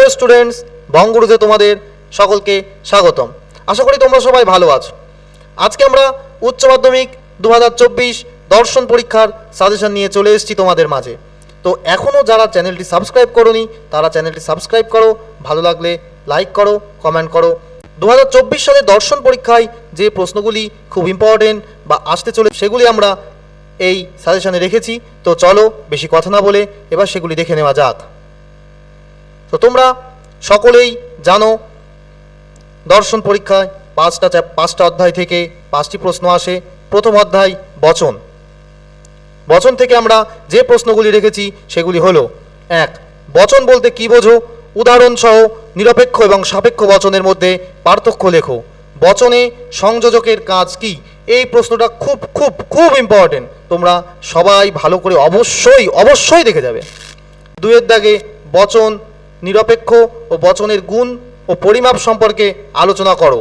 Hello students, বঙ্গগুরুতে তোমাদের সকলকে স্বাগতম। আশা করি তোমরা সবাই ভালো আছো। আজকে আমরা উচ্চ মাধ্যমিক 2024 দর্শন পরীক্ষার সাজেশন নিয়ে চলে এসেছি তোমাদের মাঝে। তো এখনও যারা চ্যানেলটি সাবস্ক্রাইব করোনি তারা চ্যানেলটি সাবস্ক্রাইব করো, ভালো লাগলে লাইক করো, কমেন্ট করো। 2024 সালে দর্শন পরীক্ষায় যে প্রশ্নগুলি খুব ইম্পর্টেন্ট বা আসতে চলে সেগুলি আমরা এই সাজেশনে রেখেছি। তো চলো বেশি কথা না বলে এবার সেগুলি দেখে নেওয়া যাক। তো তোমরা সকলেই জানো দর্শন পরীক্ষায় পাঁচটা অধ্যায় থেকে 5টি প্রশ্ন আসে। প্রথম অধ্যায় বচন। বচন থেকে আমরা যে প্রশ্নগুলি রেখেছি সেগুলি হলো: 1. বচন বলতে কী বোঝো? উদাহরণ সহ নিরপেক্ষ এবং সাপেক্ষ বচনের মধ্যে পার্থক্য লেখো। বচনে সংযোজকের কাজ কি? এই প্রশ্নটা খুব খুব খুব ইম্পর্টেন্ট, তোমরা সবাই ভালো করে অবশ্যই দেখে যাবে। 2 দাগে বচন নিরপেক্ষ ও বচনের গুণ ও পরিমাপ সম্পর্কে আলোচনা করো।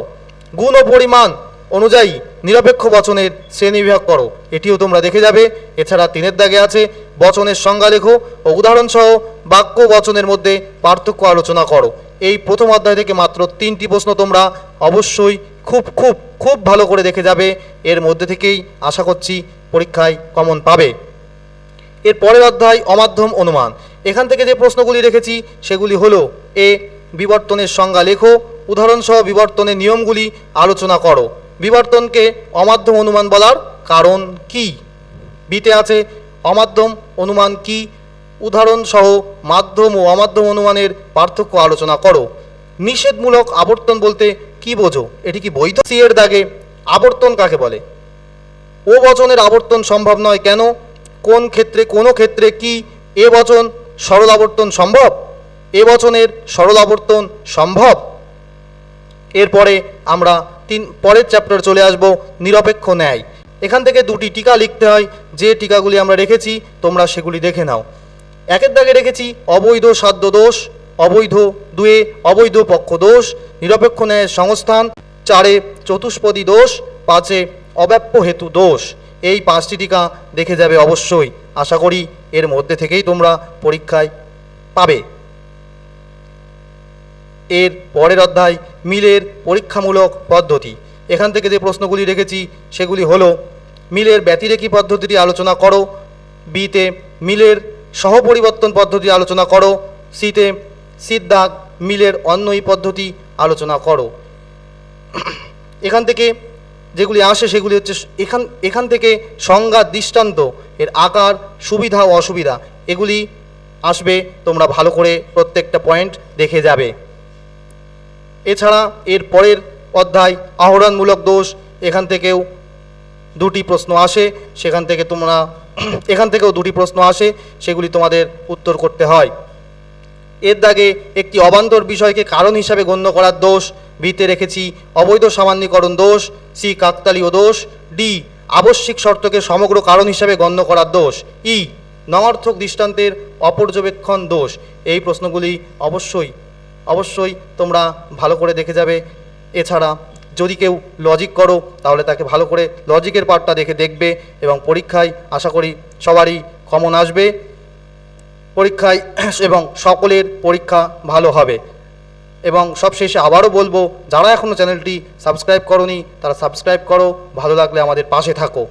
গুণ ও পরিমাণ অনুযায়ী নিরপেক্ষ বচনের শ্রেণীবিভাগ করো, এটিও তোমরা দেখে যাবে। এছাড়া 3 দাগে আছে বচনের সংজ্ঞা লেখো ও উদাহরণসহ বাক্য বচনের মধ্যে পার্থক্য আলোচনা করো। এই প্রথম অধ্যায় থেকে মাত্র 3টি প্রশ্ন তোমরা অবশ্যই খুব খুব খুব ভালো করে দেখে যাবে। এর মধ্যে থেকেই আশা করছি পরীক্ষায় কমন পাবে। এর পরের অধ্যায় অমাধ্যম অনুমান। এখান থেকে যে প্রশ্নগুলি রেখেছি সেগুলি হলো: এ. বিবর্তনের সংজ্ঞা লেখো, উদাহরণসহ বিবর্তনের নিয়মগুলি আলোচনা করো। বিবর্তনকে অমাধ্যম অনুমান বলার কারণ কি? বিতে আছে অমাধ্যম অনুমান কি, উদাহরণসহ মাধ্যম ও অমাধ্যম অনুমানের পার্থক্য আলোচনা করো। নিষেধমূলক আবর্তন বলতে কি বোঝো? এটি কি বৈধ? সি এর দাগে আবর্তন কাকে বলে? ও বচনের আবর্তন সম্ভব নয় কেন? কোন ক্ষেত্রে কোনো ক্ষেত্রে কি এ বচন সরল আবর্তন সম্ভব? এ বচনের সরল আবর্তন সম্ভব। এরপরে আমরা পরের চ্যাপ্টার চলে আসব নিরপেক্ষ ন্যায়। এখান থেকে 2টি টিকা লিখতে হয়, যে টিকাগুলি আমরা রেখেছি তোমরা সেগুলি দেখে নাও। 1 দাগে রেখেছি অবৈধ সাধ্য দোষ, অবৈধ 2 অবৈধ পক্ষ দোষ, নিরপেক্ষ ন্যায়ের সংস্থান, 4 চতুষ্পদী দোষ, 5 অব্যাপ্য হেতু দোষ। এই 5টি টিকা দেখে যাবে অবশ্যই। আশা করি এর মধ্যে থেকেই তোমরা পরীক্ষায় পাবে। এর পরের অধ্যায় মিলের পরীক্ষামূলক পদ্ধতি। এখান থেকে যে প্রশ্নগুলি রেখেছি সেগুলি হলো: মিলের ব্যতিরেকী পদ্ধতিটি আলোচনা করো। বিতে মিলের সহপরিবর্তন পদ্ধতি আলোচনা করো। সিতে সিদ্ধাগ মিলের অন্যয়ী পদ্ধতি আলোচনা করো। এখান থেকে যেগুলি আসে সেগুলি হচ্ছে এখান থেকে সংজ্ঞা, দৃষ্টান্ত, এর আকার, সুবিধা ও অসুবিধা এগুলি আসবে। তোমরা ভালো করে প্রত্যেকটা পয়েন্ট দেখে যাবে। এছাড়া এর পরের অধ্যায় আহরণমূলক দোষ। এখান থেকেও 2টি প্রশ্ন আসে, এখান থেকেও 2টি প্রশ্ন আসে, সেগুলি তোমাদের উত্তর করতে হয়। এর দাগে একটি অবান্তর বিষয়কে কারণ হিসাবে গণ্য করার দোষ। বিতে রেখেছি অবৈধ সামান্যীকরণ দোষ। সি কাকতালীয় দোষ। ডি আবশ্যিক শর্তকে সমগ্র কারণ হিসাবে গণ্য করার দোষ। ই নঙার্থক দৃষ্টান্তের অপর্যবেক্ষণ দোষ। এই প্রশ্নগুলি অবশ্যই তোমরা ভালো করে দেখে যাবে। এছাড়া যদি কেউ লজিক করো তাহলে তাকে ভালো করে লজিকের পার্টটা দেখবে এবং পরীক্ষায় আশা করি সবারই কমন আসবে পরীক্ষায় এবং সকলের পরীক্ষা ভালো হবে। এবং সবশেষে আবারও বলবো, যারা এখনও চ্যানেলটি সাবস্ক্রাইব করোনি তারা সাবস্ক্রাইব করো, ভালো লাগলে আমাদের পাশে থাকো।